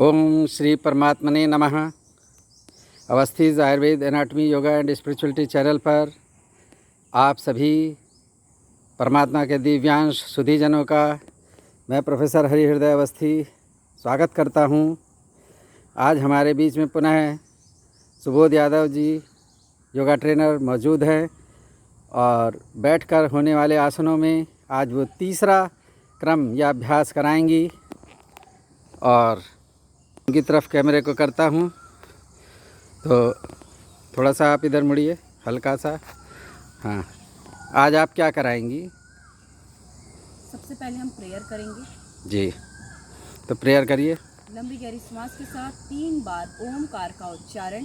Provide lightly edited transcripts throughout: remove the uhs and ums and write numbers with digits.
ओम श्री परमात्मने नमः। अवस्थित Ayurveda anatomy yoga and spirituality channel पर आप सभी परमात्मा के दिव्यांश सुधीजनों का मैं प्रोफेसर हरिहृदय अवस्थी स्वागत करता हूं। आज हमारे बीच में पुनः सुबोध यादव जी योगा ट्रेनर मौजूद हैं और बैठकर होने वाले आसनों में आज वो तीसरा क्रम या अभ्यास कराएंगी और उनकी तरफ कैमरे को करता हूं तो थोड़ा सा आप इधर मुड़िए, हल्का सा। हाँ, आज आप क्या कराएंगी? सबसे पहले हम प्रेयर करेंगे जी, तो प्रेयर करिए। लंबी गहरी सांस के साथ 3 बार ओमकार का उच्चारण।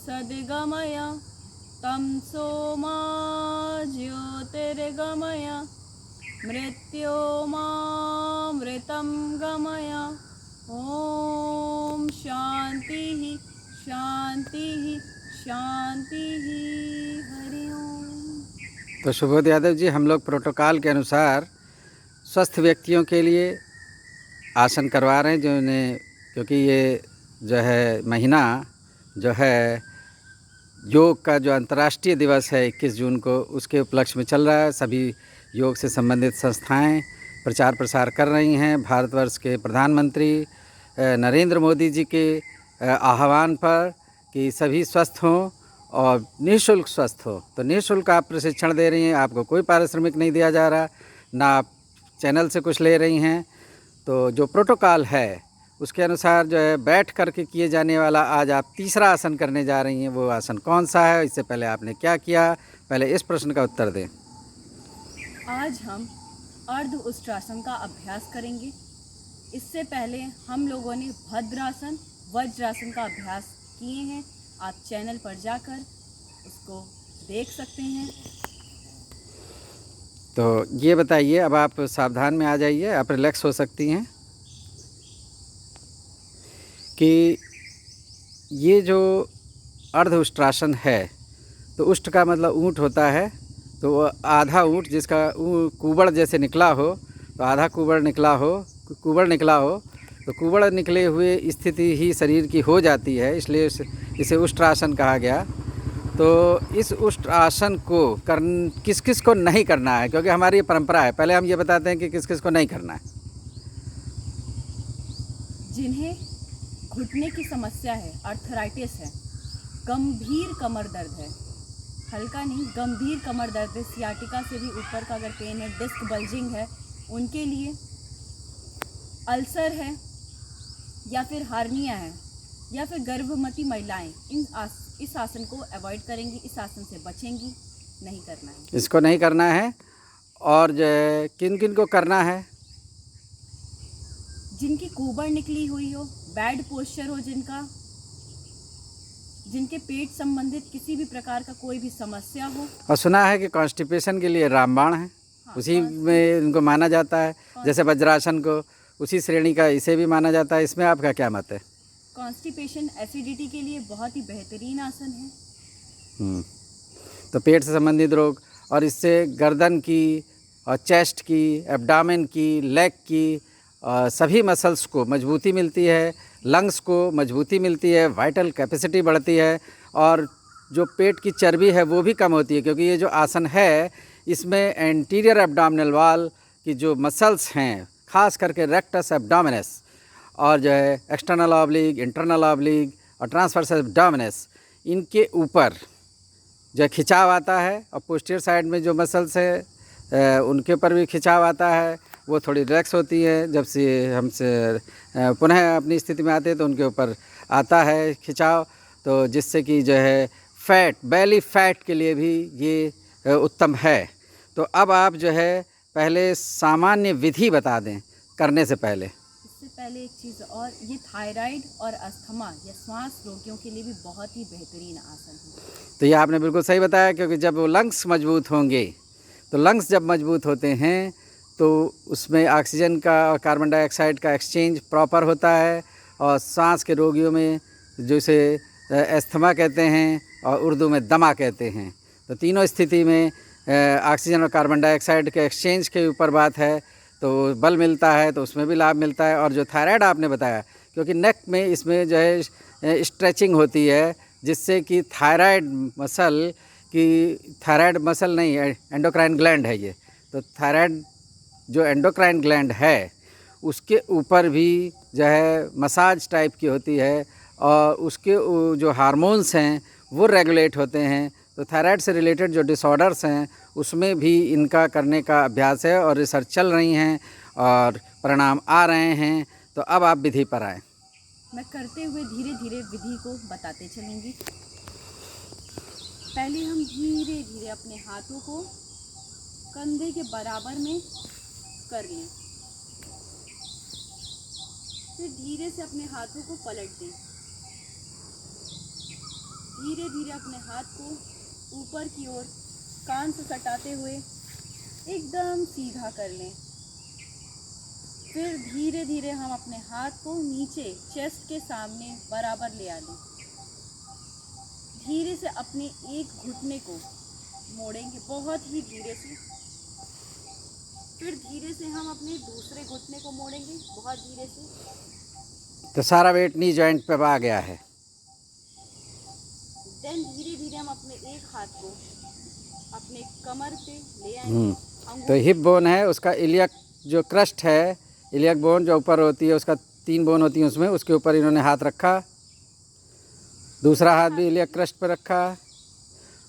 सद्गमय तमसोमा ज्योतिर्गमय मृत्योमामृतं गमय। ओम शांति शांति शांति। हरि ओम। तो सुबोध यादव जी, हम लोग प्रोटोकॉल के अनुसार स्वस्थ व्यक्तियों के लिए आसन करवा रहे हैं जिन्हें, क्योंकि ये जो है महीना जो है योग का जो अंतर्राष्ट्रीय दिवस है 21 जून को, उसके उपलक्ष्य में चल रहा है। सभी योग से संबंधित संस्थाएं प्रचार प्रसार कर रही हैं। भारतवर्ष के प्रधानमंत्री नरेंद्र मोदी जी के आह्वान पर कि सभी स्वस्थ हों और निःशुल्क स्वस्थ हो, तो निःशुल्क आप प्रशिक्षण दे रही हैं। आपको कोई पारिश्रमिक नहीं दिया जा रहा, ना आप चैनल से कुछ ले रही हैं। तो जो प्रोटोकॉल है उसके अनुसार जो है बैठ करके किए जाने वाला आज आप तीसरा आसन करने जा रही हैं। वो आसन कौन सा है? इससे पहले आपने क्या किया? पहले इस प्रश्न का उत्तर दें। आज हम अर्ध उष्ट्रासन का अभ्यास करेंगे। इससे पहले हम लोगों ने भद्रासन, वज्रासन का अभ्यास किए हैं। आप चैनल पर जाकर उसको देख सकते हैं। तो ये बताइए, अब आप सावधान में आ जाइए, आप रिलैक्स हो सकती हैं कि ये जो अर्ध उष्ट्रासन है, तो उष्ट का मतलब ऊँट होता है, तो वो आधा ऊँट जिसका कुबड़ जैसे निकला हो, तो आधा कुबड़ निकला हो, तो कुबड़ निकले हुए स्थिति ही शरीर की हो जाती है, इसलिए इसे उष्ट्रासन कहा गया। तो इस उष्ट्रासन को किस किस को नहीं करना है, क्योंकि हमारी ये परंपरा है। पहले हम ये बताते हैं कि किस किस को नहीं करना है। जिन्हें घुटने की समस्या है, आर्थराइटिस है, गंभीर कमर दर्द है, हल्का नहीं गंभीर कमर दर्द है, सियाटिका से भी ऊपर का अगर पेन है, डिस्क बल्जिंग है, उनके लिए, अल्सर है या फिर हार्निया है, या फिर गर्भवती महिलाएं इस आसन को अवॉइड करेंगी, इस आसन से बचेंगी, नहीं करना है, इसको नहीं करना है। और जो है किन किन को करना है? जिनकी कुबड़ निकली हुई हो, बैड पोस्चर हो, जिनके पेट संबंधित किसी भी प्रकार का कोई भी समस्या हो। और सुना है कि कॉन्स्टिपेशन के लिए रामबाण है। हाँ, उसी में इनको माना जाता है, जैसे वज्रासन को उसी श्रेणी का इसे भी माना जाता है। इसमें आपका क्या मत है? कॉन्स्टिपेशन, एसिडिटी के लिए बहुत ही बेहतरीन आसन है। तो पेट से संबंधित रोग, और इससे गर्दन की और चेस्ट की, एब्डामेन की, लेग की सभी मसल्स को मजबूती मिलती है, लंग्स को मजबूती मिलती है, वाइटल कैपेसिटी बढ़ती है, और जो पेट की चर्बी है वो भी कम होती है। क्योंकि ये जो आसन है इसमें एंटीरियर एब्डामिनल वॉल की जो मसल्स हैं, खास करके रेक्टस एब्डामिनस और जो है एक्सटर्नल ऑब्लिक, इंटरनल ऑब्लिक और ट्रांसवर्स एब्डामिनस, इनके ऊपर जो खिंचाव आता है, और पोस्टीरियर साइड में जो मसल्स है उनके ऊपर भी खिंचाव आता है। वो थोड़ी रिलैक्स होती है। जब से हमसे पुनः अपनी स्थिति में आते हैं तो उनके ऊपर आता है खिंचाव, तो जिससे कि जो है फैट, बेली फैट के लिए भी ये उत्तम है। तो अब आप जो है पहले सामान्य विधि बता दें करने से पहले। इससे पहले एक चीज़ और, ये थायराइड और अस्थमा या श्वास रोगियों के लिए भी बहुत ही बेहतरीन आसन है। तो ये आपने बिल्कुल सही बताया, क्योंकि जब वो लंग्स मजबूत होंगे, तो लंग्स जब मजबूत होते हैं तो उसमें ऑक्सीजन का और कार्बन डाइऑक्साइड का एक्सचेंज प्रॉपर होता है। और सांस के रोगियों में जैसे अस्थमा कहते हैं और उर्दू में दमा कहते हैं, तो तीनों स्थिति में ऑक्सीजन और कार्बन डाइऑक्साइड के एक्सचेंज के ऊपर बात है, तो बल मिलता है, तो उसमें भी लाभ मिलता है। और जो थायराइड आपने बताया, क्योंकि नेक में इसमें जो है स्ट्रेचिंग होती है, जिससे कि थायराइड मसल नहीं, एंडोक्राइन ग्लैंड है ये, तो थायराइड जो एंडोक्राइन ग्लैंड है उसके ऊपर भी जो है मसाज टाइप की होती है, और उसके जो हार्मोन्स हैं वो रेगुलेट होते हैं। तो थायराइड से रिलेटेड जो डिसऑर्डर्स हैं उसमें भी इनका करने का अभ्यास है, और रिसर्च चल रही हैं और परिणाम आ रहे हैं। तो अब आप विधि पर आएँ। मैं करते हुए धीरे धीरे विधि को बताते चलूँगी। पहले हम धीरे धीरे अपने हाथों को कंधे के बराबर में कर लें, फिर धीरे से अपने हाथों को पलट दें। धीरे धीरे अपने हाथ को ऊपर की ओर कान से सटाते हुए एकदम सीधा कर लें। फिर धीरे धीरे हम अपने हाथ को नीचे चेस्ट के सामने बराबर ले आ लें। धीरे से अपने एक घुटने को मोड़ेंगे, बहुत ही धीरे से। फिर धीरे से हम अपने दूसरे घुटने को मोड़ेंगे, बहुत धीरे से। तो सारा वेट नी जॉइंट पे आ गया है। देन धीरे धीरे हम अपने एक हाथ को अपने कमर पे ले आएंगे। तो हिप बोन है, उसका इलियक जो क्रस्ट है, इलियक बोन जो ऊपर होती है, उसका 3 बोन होती है उसमें, उसके ऊपर इन्होंने हाथ रखा। दूसरा हाथ भी इलियक क्रस्ट पर रखा।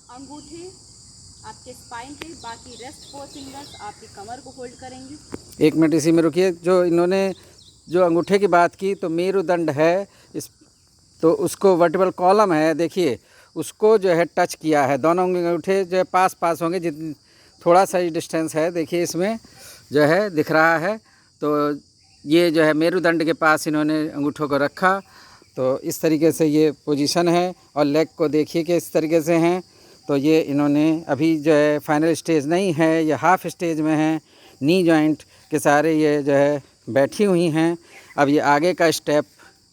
अंगूठे आपके स्पाइन पे, बाकी रेस्ट 4 फिंगर्स आपकी कमर को होल्ड करेंगी। 1 मिनट इसी में रुकिए। जो इन्होंने जो अंगूठे की बात की, तो मेरुदंड है इस, तो उसको वर्टिबल कॉलम है, देखिए उसको जो है टच किया है। दोनों अंगूठे जो है पास पास होंगे, जितनी थोड़ा सा ही डिस्टेंस है, देखिए इसमें जो है दिख रहा है। तो ये जो है मेरुदंड के पास इन्होंने अंगूठों को रखा। तो इस तरीके से ये पोजीशन है, और लेग को देखिए कि इस तरीके से हैं। तो ये इन्होंने अभी जो है फाइनल स्टेज नहीं है, ये हाफ स्टेज में हैं। नी जॉइंट के सारे ये जो है बैठी हुई हैं। अब ये आगे का स्टेप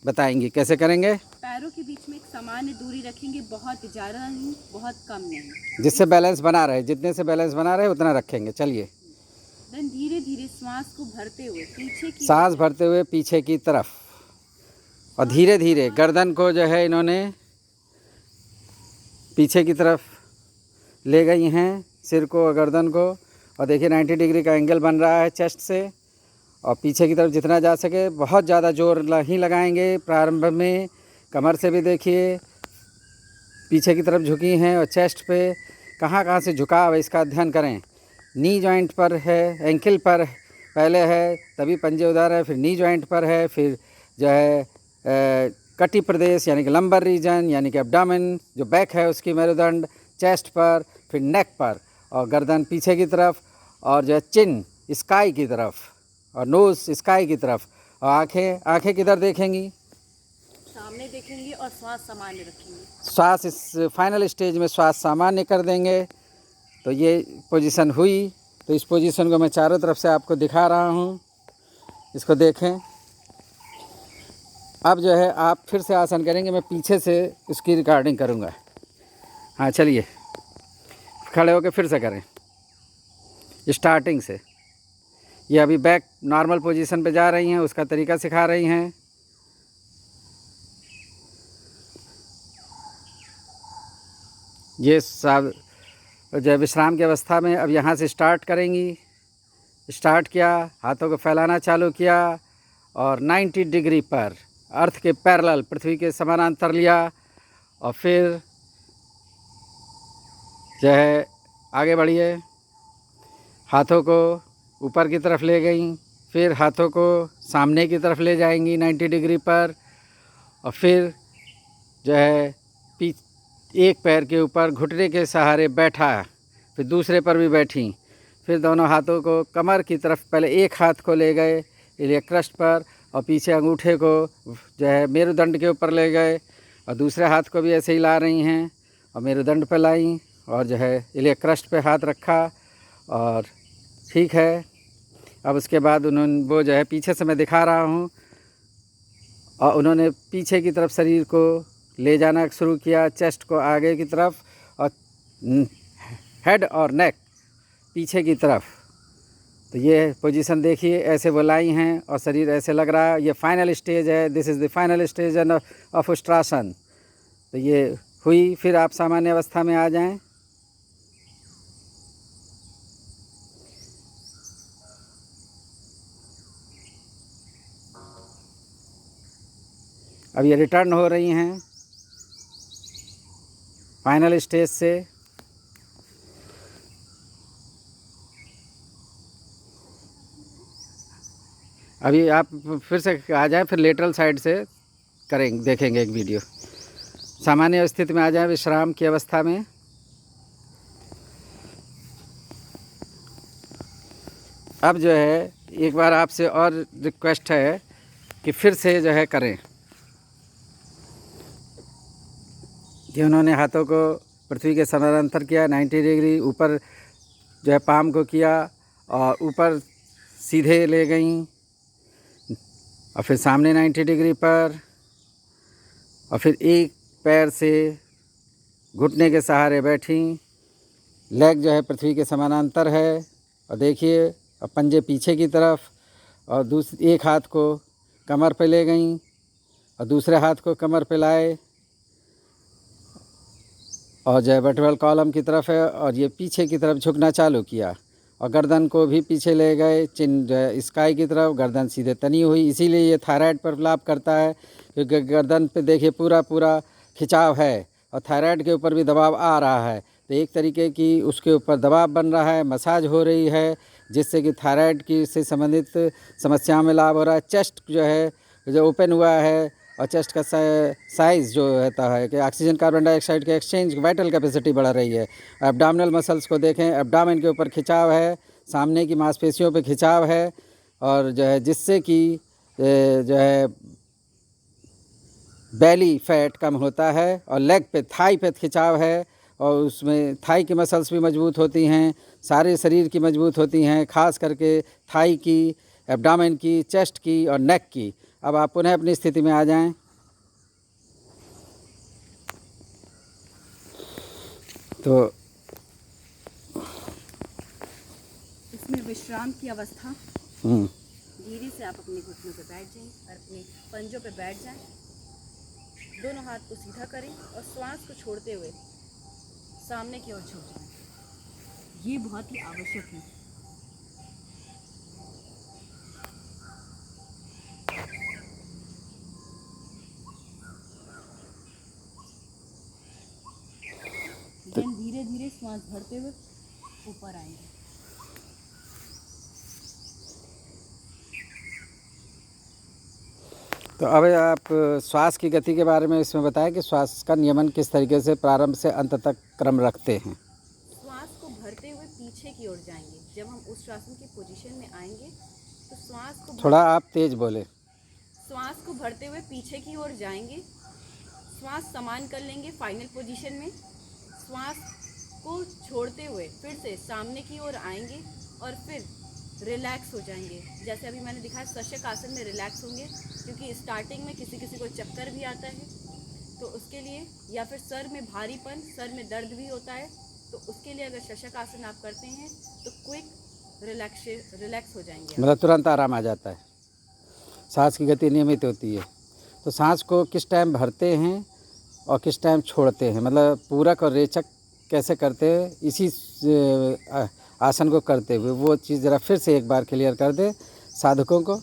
बताएंगी कैसे करेंगे। पैरों के बीच में एक सामान्य दूरी रखेंगे, बहुत ज़्यादा नहीं, बहुत कम नहीं, जिससे बैलेंस बना रहे, जितने से बैलेंस बना रहे उतना रखेंगे। चलिए। देन धीरे धीरे श्वास को भरते हुए पीछे की सांस भरते हुए पीछे की तरफ, और धीरे धीरे गर्दन को जो है इन्होंने पीछे की तरफ ले गई हैं, सिर को और गर्दन को। और देखिए 90 डिग्री का एंगल बन रहा है चेस्ट से, और पीछे की तरफ जितना जा सके। बहुत ज़्यादा जोर नहीं लगाएंगे प्रारंभ में। कमर से भी देखिए पीछे की तरफ झुकी हैं, और चेस्ट पे कहाँ कहाँ से झुकाव है इसका अध्ययन करें। नी जॉइंट पर है, एंकल पर पहले है, तभी पंजे उधर है, फिर नी जॉइंट पर है, फिर जो है कटी प्रदेश यानी कि लंबर रीजन यानी कि एब्डामेन जो बैक है उसकी मेरुदंड, चेस्ट पर, फिर नेक पर, और गर्दन पीछे की तरफ, और जो है चिन स्काई की तरफ, और नोज़ स्काई की तरफ, और आँखें किधर देखेंगी, सामने देखेंगे, और श्वास सामान्य रखेंगे। श्वास इस फाइनल स्टेज में श्वास सामान्य कर देंगे। तो ये पोजीशन हुई। तो इस पोजीशन को मैं चारों तरफ से आपको दिखा रहा हूँ, इसको देखें। अब जो है आप फिर से आसन करेंगे, मैं पीछे से उसकी रिकॉर्डिंग करूँगा। हाँ चलिए, खड़े होकर फिर से करें स्टार्टिंग से। ये अभी बैक नॉर्मल पोजीशन पे जा रही हैं, उसका तरीका सिखा रही हैं। ये सब जो विश्राम की अवस्था में अब यहाँ से स्टार्ट करेंगी। स्टार्ट किया, हाथों को फैलाना चालू किया, और 90 डिग्री पर अर्थ के पैरेलल, पृथ्वी के समानांतर लिया, और फिर जो है आगे बढ़िए। हाथों को ऊपर की तरफ ले गई, फिर हाथों को सामने की तरफ ले जाएंगी 90 डिग्री पर, और फिर जो है एक पैर के ऊपर घुटने के सहारे बैठा, फिर दूसरे पर भी बैठी, फिर दोनों हाथों को कमर की तरफ, पहले एक हाथ को ले गए इलियक्रस्ट पर और पीछे अंगूठे को जो है मेरुदंड के ऊपर ले गए, और दूसरे हाथ को भी ऐसे ही ला रही हैं और मेरुदंड पर लाई और जो है इलियक्रस्ट पे हाथ रखा। और ठीक है, अब उसके बाद उन्होंने वो जो है पीछे से मैं दिखा रहा हूँ, और उन्होंने पीछे की तरफ शरीर को ले जाना शुरू किया, चेस्ट को आगे की तरफ और हेड और नेक पीछे की तरफ। तो ये पोजीशन देखिए, ऐसे वो लाई हैं और शरीर ऐसे लग रहा है। ये फाइनल स्टेज है, this is the final stage of Ushtrasana. तो ये हुई, फिर आप सामान्य अवस्था में आ जाएं। अब ये रिटर्न हो रही हैं फाइनल स्टेज से। अभी आप फिर से आ जाएं, फिर लेटरल साइड से करेंगे, देखेंगे एक वीडियो। सामान्य स्थिति में आ जाएं, विश्राम की अवस्था में। अब जो है एक बार आपसे और रिक्वेस्ट है कि फिर से जो है करें कि उन्होंने हाथों को पृथ्वी के समानांतर किया, 90 डिग्री ऊपर जो है पाम को किया और ऊपर सीधे ले गईं, और फिर सामने 90 डिग्री पर, और फिर एक पैर से घुटने के सहारे बैठी, लेग जो है पृथ्वी के समानांतर है। और देखिए, अब पंजे पीछे की तरफ, और एक हाथ को कमर पे ले गईं और दूसरे हाथ को कमर पे लाए, और जो है वर्टिब्रल कॉलम की तरफ है, और ये पीछे की तरफ झुकना चालू किया, और गर्दन को भी पीछे ले गए, चिन जो है स्काई की तरफ, गर्दन सीधे तनी हुई। इसीलिए ये थायराइड पर लाभ करता है, क्योंकि गर्दन पे देखिए पूरा खिंचाव है और थायराइड के ऊपर भी दबाव आ रहा है। तो एक तरीके की उसके ऊपर दबाव बन रहा है, मसाज हो रही है, जिससे कि थायराइड की से संबंधित समस्याओं में लाभ हो रहा है। चेस्ट जो है जो ओपन हुआ है, और चेस्ट का साइज़ जो रहता है कि ऑक्सीजन कार्बन डाइऑक्साइड के एक्सचेंज वाइटल कैपेसिटी बढ़ रही है। एब्डामिनल मसल्स को देखें, एब्डामिन के ऊपर खिंचाव है, सामने की मांसपेशियों पे खिंचाव है, और जो है जिससे कि जो है बेली फैट कम होता है, और लेग पे थाई पे खिंचाव है, और उसमें थाई की मसल्स भी मजबूत होती हैं, सारे शरीर की मजबूत होती हैं, खास करके थाई की, एब्डामिन की, चेस्ट की और नेक की। अब आप पुनः अपनी स्थिति में आ जाएं। तो इसमें विश्राम की अवस्था, धीरे से आप अपने घुटनों पे बैठ जाएं और अपने पंजों पे बैठ जाएं। दोनों हाथ को सीधा करें और श्वास को छोड़ते हुए सामने की ओर झुक जाएं। ये बहुत ही आवश्यक है। देन धीरे धीरे श्वास भरते हुए ऊपर आएंगे। तो अब आप श्वास की गति के बारे में इसमें बताएं कि श्वास का नियमन किस तरीके से प्रारंभ से अंत तक क्रम रखते हैं। श्वास को भरते हुए पीछे की ओर जाएंगे। जब हम उस श्वासन की पोजीशन में आएंगे तो श्वास को थोड़ा आप तेज बोले। श्वास को भरते हुए पीछे की ओर जाएंगे, श्वास समान कर लेंगे फाइनल पोजीशन में। श्वास को छोड़ते हुए फिर से सामने की ओर आएंगे और फिर रिलैक्स हो जाएंगे। जैसे अभी मैंने दिखाया, शशक आसन में रिलैक्स होंगे, क्योंकि स्टार्टिंग में किसी किसी को चक्कर भी आता है, तो उसके लिए, या फिर सर में भारीपन, सर में दर्द भी होता है, तो उसके लिए अगर शशक आसन आप करते हैं तो क्विक रिलैक्स हो जाएंगे। मतलब तुरंत आराम आ जाता है, सांस की गति नियमित होती है। तो सांस को किस टाइम भरते हैं और किस टाइम छोड़ते हैं, मतलब पूरक और रेचक कैसे करते हैं, इसी आसन को करते हुए वो चीज़ ज़रा फिर से एक बार क्लियर कर दे साधकों को।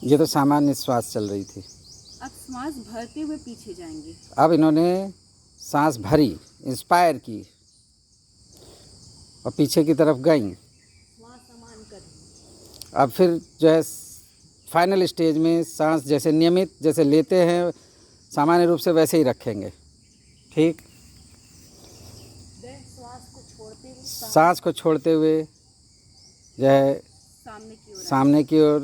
ये तो सामान्य श्वास चल रही थी। अब श्वास भरते हुए पीछे जाएंगे। अब इन्होंने सांस भरी, इंस्पायर की और पीछे की तरफ गई। श्वास समान कर। अब फिर जो है फाइनल स्टेज में सांस जैसे नियमित जैसे लेते हैं सामान्य रूप से वैसे ही रखेंगे। ठीक। सांस को छोड़ते हुए जो है सामने की ओर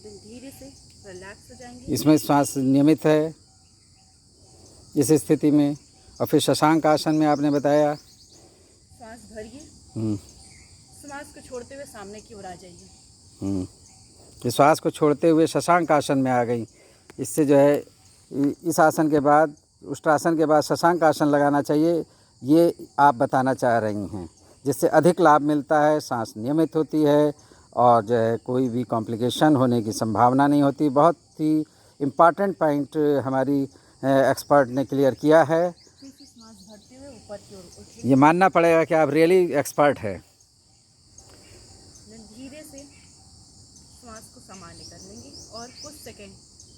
धीरे से रिलैक्स हो जाएंगे। इसमें श्वास नियमित है इस स्थिति में। और फिर शशांक आसन में आपने बताया सांस भरिए, श्वास को छोड़ते हुए सामने की ओर आ जाइए। इस श्वास को छोड़ते हुए शशांक आसन में आ गई। इससे जो है इस आसन के बाद उष्ट्रासन के बाद शशांक आसन लगाना चाहिए, ये आप बताना चाह रही हैं, जिससे अधिक लाभ मिलता है, सांस नियमित होती है और जो है कोई भी कॉम्प्लिकेशन होने की संभावना नहीं होती। बहुत ही इम्पॉर्टेंट पॉइंट हमारी एक्सपर्ट ने क्लियर किया है। सांस भरते हुए ऊपर की ओर उठिए। ये मानना पड़ेगा कि आप रियली एक्सपर्ट है। धीरे से श्वास को सामान्य कर लेंगे और कुछ सेकंड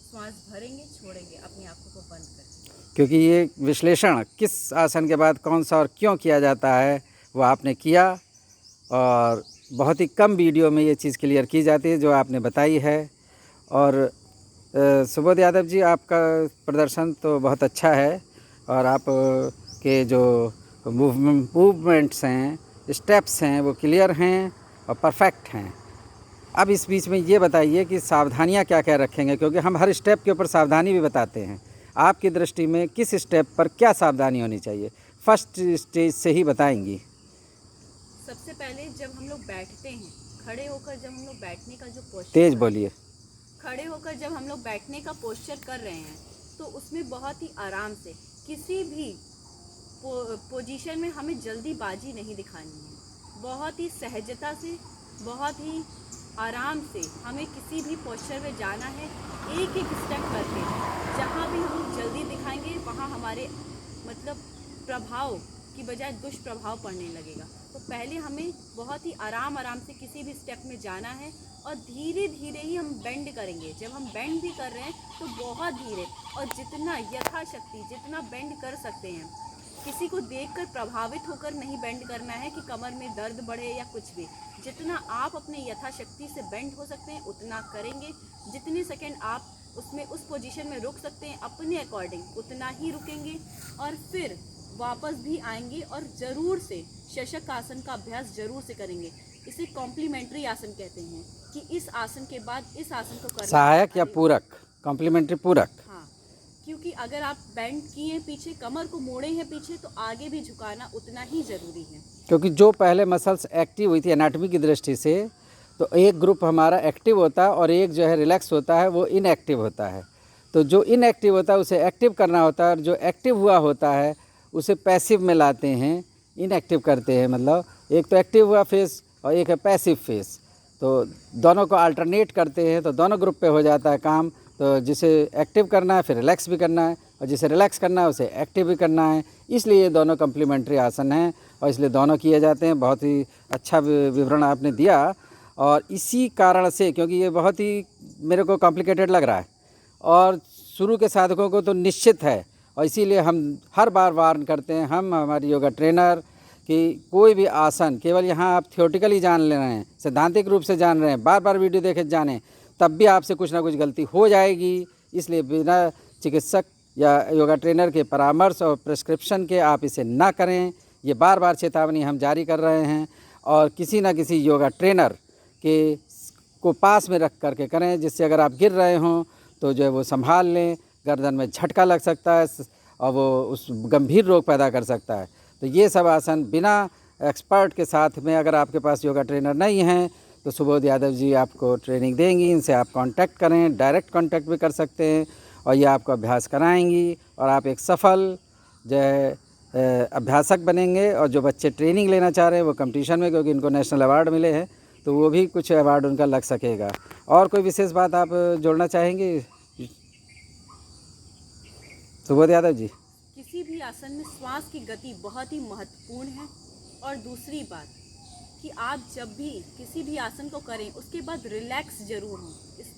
श्वास भरेंगे, छोड़ेंगे अपनी आंखों को बंद करके। क्योंकि ये विश्लेषण किस आसन के बाद कौन सा और क्यों किया जाता है वो आपने किया और बहुत ही कम वीडियो में ये चीज़ क्लियर की जाती है जो आपने बताई है। और सुबोध यादव जी, आपका प्रदर्शन तो बहुत अच्छा है और आप के जो मूवमेंट्स हैं, स्टेप्स हैं, वो क्लियर हैं और परफेक्ट हैं। अब इस बीच में ये बताइए कि सावधानियां क्या क्या रखेंगे, क्योंकि हम हर स्टेप के ऊपर सावधानी भी बताते हैं। आपकी दृष्टि में किस स्टेप पर क्या सावधानी होनी चाहिए, फर्स्ट स्टेज से ही बताएंगी। सबसे पहले जब हम लोग बैठते हैं, खड़े होकर जब हम लोग बैठने का जो पोस्चर, तेज बोलिए। खड़े होकर जब हम लोग बैठने का पोस्चर कर रहे हैं तो उसमें बहुत ही आराम से, किसी भी पोजीशन में हमें जल्दीबाजी नहीं दिखानी है। बहुत ही सहजता से, बहुत ही आराम से हमें किसी भी पोस्चर में जाना है, एक एक स्टेप करके। जहाँ भी हम जल्दी दिखाएंगे वहाँ हमारे मतलब प्रभाव की बजाय दुष्प्रभाव पड़ने लगेगा। तो पहले हमें बहुत ही आराम से किसी भी स्टेप में जाना है और धीरे धीरे ही हम बेंड करेंगे। जब हम बेंड भी कर रहे हैं तो बहुत धीरे और जितना यथाशक्ति जितना बेंड कर सकते हैं। किसी को देखकर प्रभावित होकर नहीं बेंड करना है कि कमर में दर्द बढ़े या कुछ भी। जितना आप अपने यथाशक्ति से बेंड हो सकते हैं उतना करेंगे। जितने सेकेंड आप उसमें उस पोजीशन में रुक सकते हैं अपने अकॉर्डिंग उतना ही रुकेंगे और फिर वापस भी आएंगे और ज़रूर से शशक आसन का अभ्यास ज़रूर से करेंगे। इसे कॉम्प्लीमेंट्री आसन कहते हैं कि इस आसन के बाद इस आसन को करना, सहायक या पूरक, कॉम्प्लीमेंट्री पूरक। हाँ, क्योंकि अगर आप बेंड किए पीछे, कमर को मोड़े हैं पीछे, तो आगे भी झुकाना उतना ही ज़रूरी है। क्योंकि जो पहले मसल्स एक्टिव हुई थी एनाटॉमी की दृष्टि से, तो एक ग्रुप हमारा एक्टिव होता है और एक जो है रिलैक्स होता है, वो इनएक्टिव होता है। तो जो इनएक्टिव होता है उसे एक्टिव करना होता है और जो एक्टिव हुआ होता है उसे पैसिव में लाते हैं, इनएक्टिव करते हैं। मतलब एक तो एक्टिव हुआ फेस और एक है पैसिव फेस, तो दोनों को अल्टरनेट करते हैं तो दोनों ग्रुप पे हो जाता है काम। तो जिसे एक्टिव करना है फिर रिलैक्स भी करना है और जिसे रिलैक्स करना है उसे एक्टिव भी करना है। इसलिए ये दोनों कम्प्लीमेंट्री आसन हैं और इसलिए दोनों किए जाते हैं। बहुत ही अच्छा विवरण आपने दिया और इसी कारण से, क्योंकि ये बहुत ही मेरे को कॉम्प्लिकेटेड लग रहा है और शुरू के साधकों को तो निश्चित है, और इसीलिए हम हर बार वार्न करते हैं, हम हमारी योगा ट्रेनर, कि कोई भी आसन केवल यहाँ आप थियोटिकली जान ले रहे हैं, सैद्धांतिक रूप से जान रहे हैं, बार बार वीडियो देखे जानें, तब भी आपसे कुछ ना कुछ गलती हो जाएगी। इसलिए बिना चिकित्सक या योगा ट्रेनर के परामर्श और प्रिस्क्रिप्शन के आप इसे ना करें। ये बार बार चेतावनी हम जारी कर रहे हैं और किसी ना किसी योगा ट्रेनर के को पास में रख करके करें, जिससे अगर आप गिर रहे हों तो जो है वो संभाल लें। गर्दन में झटका लग सकता है और वो उस गंभीर रोग पैदा कर सकता है। तो ये सब आसन बिना एक्सपर्ट के साथ में, अगर आपके पास योगा ट्रेनर नहीं हैं तो सुबोध यादव जी आपको ट्रेनिंग देंगी। इनसे आप कांटेक्ट करें, डायरेक्ट कांटेक्ट भी कर सकते हैं और ये आपको अभ्यास कराएंगी और आप एक सफल जो है अभ्यासक बनेंगे। और जो बच्चे ट्रेनिंग लेना चाह रहे हैं वो कंपटीशन में, क्योंकि इनको नेशनल अवार्ड मिले हैं, तो वो भी कुछ अवार्ड उनका लग सकेगा। और कोई विशेष बात आप जोड़ना चाहेंगे सुबोध यादव जी? किसी भी आसन में श्वास की गति बहुत ही महत्वपूर्ण है। और दूसरी बात कि आप जब भी किसी भी आसन को करें उसके बाद रिलैक्स ज़रूर हों।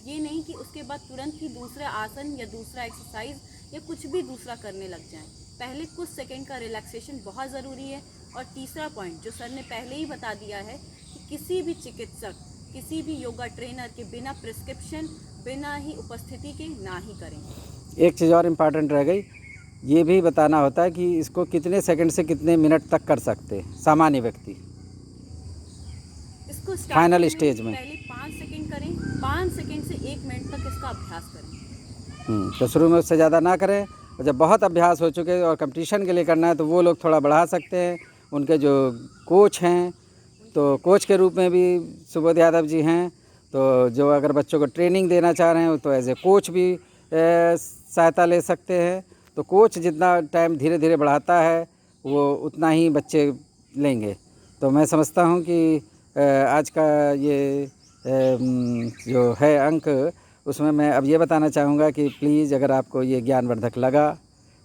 ये नहीं कि उसके बाद तुरंत ही दूसरा आसन या दूसरा एक्सरसाइज या कुछ भी दूसरा करने लग जाएं। पहले कुछ सेकंड का रिलैक्सेशन बहुत ज़रूरी है। और तीसरा पॉइंट जो सर ने पहले ही बता दिया है कि किसी भी चिकित्सक, किसी भी योगा ट्रेनर के बिना प्रिस्क्रिप्शन, बिना ही उपस्थिति के ना ही करें। एक चीज़ और इम्पॉर्टेंट रह गई, ये भी बताना होता है कि इसको कितने सेकंड से कितने मिनट तक कर सकते हैं सामान्य व्यक्ति इसको फाइनल स्टेज में। पहले 5 सेकंड करें, 5 सेकंड से 1 मिनट तक इसका अभ्यास करें। तो शुरू में उससे ज़्यादा ना करें, और जब बहुत अभ्यास हो चुके और कंपटीशन के लिए करना है तो वो लोग थोड़ा बढ़ा सकते हैं। उनके जो कोच हैं, तो कोच के रूप में भी सुबोध यादव जी हैं, तो जो अगर बच्चों को ट्रेनिंग देना चाह रहे हैं तो एज ए कोच भी सहायता ले सकते हैं। तो कोच जितना टाइम धीरे धीरे बढ़ाता है वो उतना ही बच्चे लेंगे। तो मैं समझता हूँ कि आज का ये जो है अंक, उसमें मैं अब ये बताना चाहूँगा कि प्लीज़ अगर आपको ये ज्ञानवर्धक लगा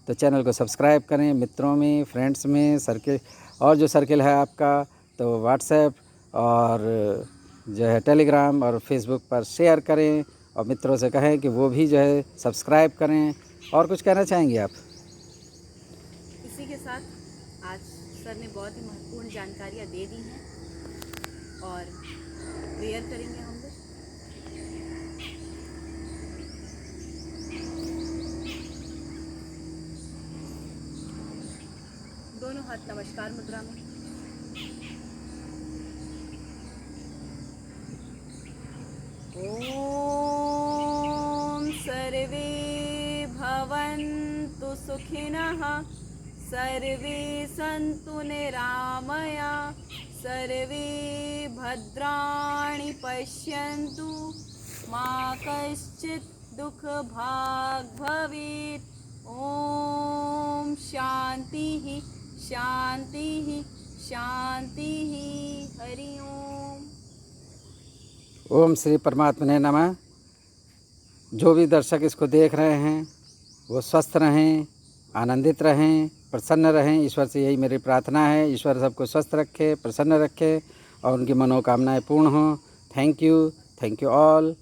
तो चैनल को सब्सक्राइब करें, मित्रों में, फ्रेंड्स में, सर्किल, और जो सर्किल है आपका तो व्हाट्सएप और जो है टेलीग्राम और फेसबुक पर शेयर करें, और मित्रों से कहें कि वो भी जो है सब्सक्राइब करें। और कुछ कहना चाहेंगे आप? इसी के साथ आज सर ने बहुत ही महत्वपूर्ण जानकारियाँ दे दी हैं और प्रेयर करेंगे हम लोग। दोनों हाथ नमस्कार मुद्रा में। ओम सर्वे भवन्तु सुखिनः, सर्वे सन्तु निरामया, सर्वे भद्राणि पश्यन्तु, मा कश्चित् दुःखभाग् भवेत्। ओम शान्तिः शान्तिः शान्तिः। हरि ओम। ओम श्री परमात्मने नमः। जो भी दर्शक इसको देख रहे हैं वो स्वस्थ रहें, आनंदित रहें, प्रसन्न रहें। ईश्वर से यही मेरी प्रार्थना है। ईश्वर सबको स्वस्थ रखे, प्रसन्न रखे और उनकी मनोकामनाएं पूर्ण हों। Thank you all.